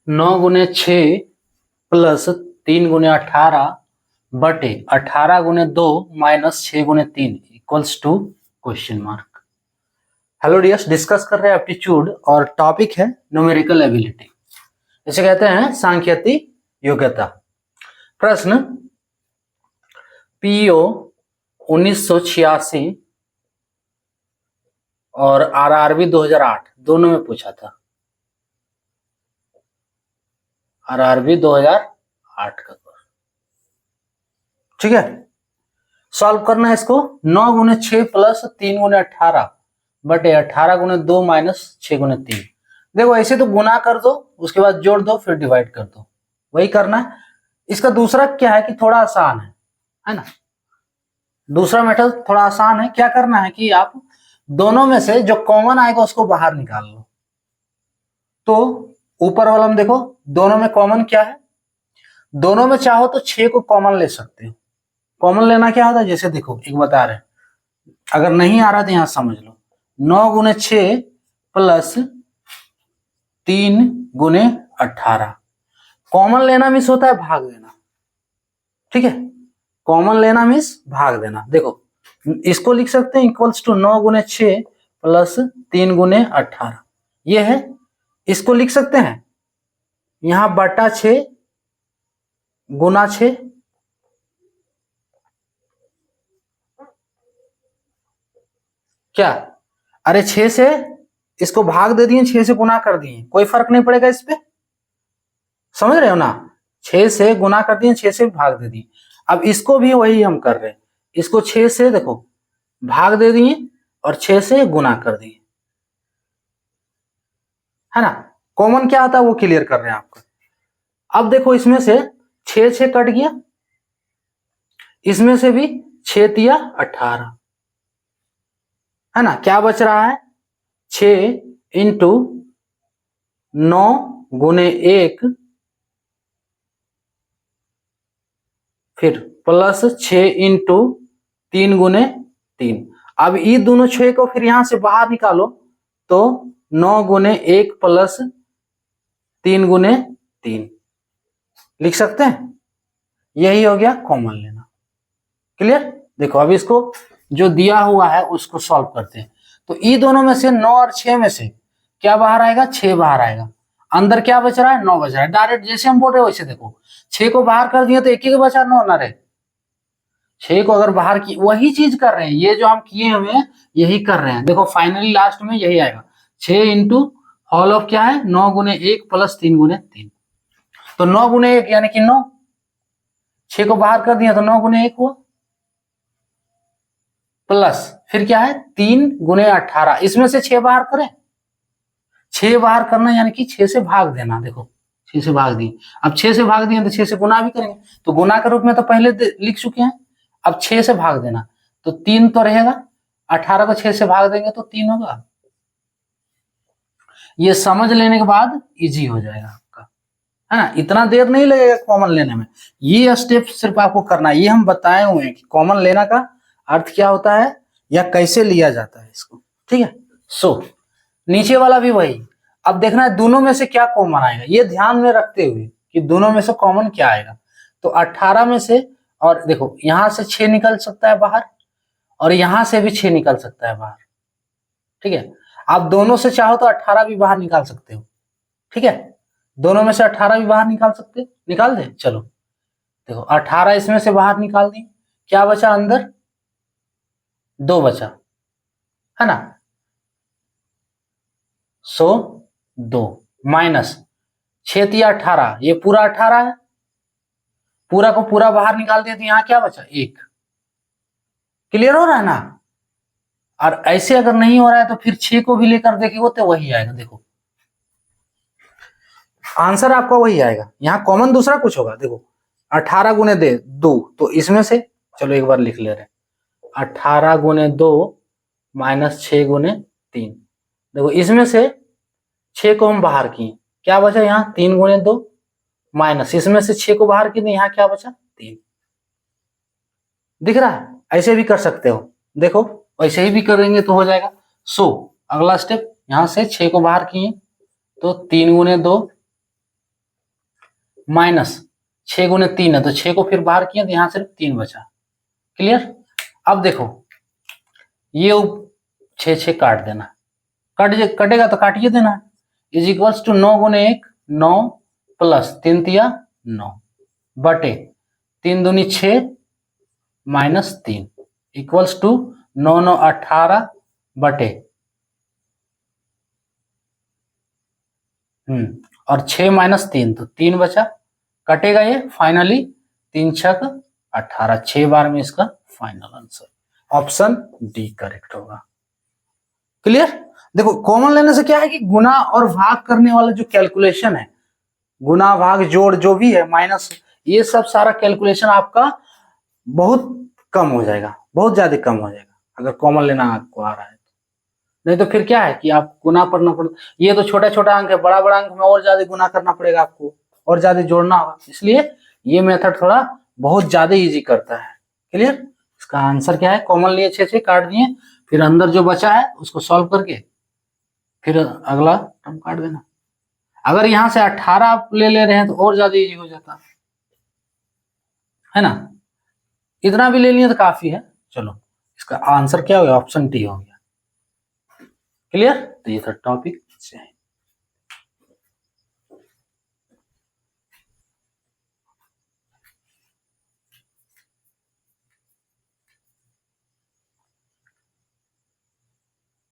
9 × 6 plus 3 × 18 बटे 18 × 2 minus 6 × 3 equals to question mark. Hello dears, discuss कर रहे हैं एप्टीट्यूड और टॉपिक है न्यूमेरिकल एबिलिटी, इसे कहते हैं सांख्यिकीय योग्यता। प्रश्न पीओ 1986 और आरआरबी 2008 दोनों में पूछा था। आरआरबी 2008 का, ठीक है। सॉल्व करना है इसको। 9 × 6 प्लस 3 × 18 बटे 18 × 2 माइनस 6 × 3। देखो ऐसे तो गुना कर दो, उसके बाद जोड़ दो, फिर डिवाइड कर दो, वही करना है। इसका दूसरा क्या है कि थोड़ा आसान है ना। दूसरा मेथड थोड़ा आसान है। क्या करना है कि आप दोनों में से जो कॉमन आएगा उसको बाहर निकाल लो। तो ऊपर वाला में देखो, दोनों में कॉमन क्या है। दोनों में चाहो तो 6 को कॉमन ले सकते हो। कॉमन लेना क्या होता है, जैसे देखो एक बता रहे हैं, अगर नहीं आ रहा तो यहां समझ लो। 9 × 6 प्लस 3 × 18। कॉमन लेना मीन्स होता है भाग देना, ठीक है। कॉमन लेना मीन्स भाग देना। देखो इसको लिख सकते हैं इक्वल्स टू 9 × 6 प्लस 3 × 18, ये है। इसको लिख सकते हैं यहां बटा 6 गुना 6, क्या, अरे 6 से इसको भाग दे दिए, 6 से गुना कर दिए, कोई फर्क नहीं पड़ेगा इस पे, समझ रहे हो ना। 6 से गुना कर दिए, 6 से भाग दे दिए। अब इसको भी वही हम कर रहे हैं, इसको 6 से देखो भाग दे दिए और 6 से गुना कर दिए, है ना। कॉमन क्या आता है वो क्लियर कर रहे हैं आपको। अब देखो इसमें से 6 कट गया, इसमें से भी 6 × 18, है ना। क्या बच रहा है, 6 × 9 × 1 फिर प्लस 6 × 3 × 3। अब ये दोनों 6 को फिर यहां से बाहर निकालो तो 9 × 1 प्लस 3 × 3 लिख सकते हैं। यही हो गया कॉमन लेना। क्लियर। देखो अब इसको जो दिया हुआ है उसको सॉल्व करते हैं। तो ये दोनों में से 9 और 6 में से क्या बाहर आएगा, 6 बाहर आएगा। अंदर क्या बच रहा है, 9 बच रहा है। डायरेक्ट जैसे हम बोल रहे हैं वैसे देखो, 6 को बाहर कर दिए तो एक ही को बचा, 9 ना रहे। 6 को अगर बाहर की, वही चीज कर रहे हैं, ये जो हम किए हुए यही कर रहे हैं। देखो फाइनली लास्ट में यही आएगा, 6 इंटू होल ऑफ क्या है, 9 × 1 प्लस 3 × 3। तो 9 × 1 यानी कि 9, 6 को बाहर कर दिया तो 9 × 1 हुआ, प्लस फिर क्या है 3 × 18। इसमें से 6 बाहर करें, 6 बाहर करना यानी कि 6 से भाग देना। देखो 6 से भाग दिए, अब 6 से भाग दिए तो 6 से गुना भी करेंगे, तो गुना के रूप में तो पहले लिख चुके हैं। अब 6 से भाग देना तो 3 तो रहेगा, 18 को 6 से भाग देंगे तो 3 होगा। ये समझ लेने के बाद इजी हो जाएगा आपका, है ना। इतना देर नहीं लगेगा कॉमन लेने में। ये स्टेप सिर्फ आपको करना है, ये हम बताए हुए हैं कि कॉमन लेना का अर्थ क्या होता है या कैसे लिया जाता है इसको, ठीक है। सो नीचे वाला भी वही। अब देखना है दोनों में से क्या कॉमन आएगा, ये ध्यान में रखते हुए कि दोनों में से कॉमन क्या आएगा। तो 18 में से, और देखो यहां से 6 निकल सकता है बाहर और यहां से भी 6 निकल सकता है बाहर, ठीक है। आप दोनों से चाहो तो 18 भी बाहर निकाल सकते हो, ठीक है। दोनों में से 18 भी बाहर निकाल सकते हो, निकाल दे। चलो देखो 18 इसमें से बाहर निकाल दी, क्या बचा अंदर, 2 बचा, है ना। सो 2 माइनस 6 × 18, ये पूरा 18 है, पूरा को पूरा बाहर निकाल दिया तो यहां क्या बचा, 1। क्लियर हो रहा है ना। और ऐसे अगर नहीं हो रहा है तो फिर 6 को भी लेकर देखिए तो वही आएगा। देखो आंसर आपका वही आएगा, यहाँ कॉमन दूसरा कुछ होगा। देखो 18 × 2, तो इसमें से चलो एक बार लिख ले रहे, 18 × 2 माइनस 6 × 3। देखो इसमें से 6 को हम बाहर किए, क्या बचा यहाँ 3 × 2 माइनस, इसमें से 6 को बाहर किए यहाँ क्या बचा 3। दिख रहा है, ऐसे भी कर सकते हो। देखो वैसे ही भी करेंगे तो हो जाएगा। सो अगला स्टेप, यहां से 6 को बाहर किए तो 3 × 2 माइनस 6 × 3 है, तो 6 को फिर बाहर किया तो यहाँ सिर्फ 3 बचा। क्लियर। अब देखो ये 6 काट देना, कटेगा तो काटिए देना। इज इक्वल्स टू 9 × 1 9 प्लस 3 × 9 बटे 3 दूनी 6 माइनस 3 इक्वल्स टू 9 9 18 बटे और 6 माइनस 3 तो 3 बचा, कटेगा ये फाइनली 3 6 18, 6 बार में इसका final answer option D correct होगा। क्लियर। देखो कॉमन लेने से क्या है कि गुना और भाग करने वाला जो कैलकुलेशन है, गुना भाग जोड़ जो भी है माइनस, ये सब सारा कैलकुलेशन आपका बहुत कम हो जाएगा, बहुत ज्यादा कम हो जाएगा अगर कॉमन लेना आपको आ रहा है। नहीं तो फिर क्या है कि आप गुना करना पड़ता, ये तो छोटा छोटा अंक है, बड़ा बड़ा अंक में और ज्यादा गुना करना पड़ेगा आपको, और ज्यादा जोड़ना होगा, इसलिए ये मेथड थोड़ा बहुत ज्यादा इजी करता है। क्लियर। इसका आंसर क्या है, कॉमन लिए 6 6 काट दिए, फिर अंदर जो बचा है उसको सॉल्व करके फिर अगला टर्म काट देना। अगर यहाँ से 18 आप ले रहे हैं तो और ज्यादा इजी हो जाता है ना, इतना भी ले लिए तो काफी है। चलो इसका आंसर क्या हो गया, ऑप्शन डी हो गया। क्लियर। तो ये था टॉपिक।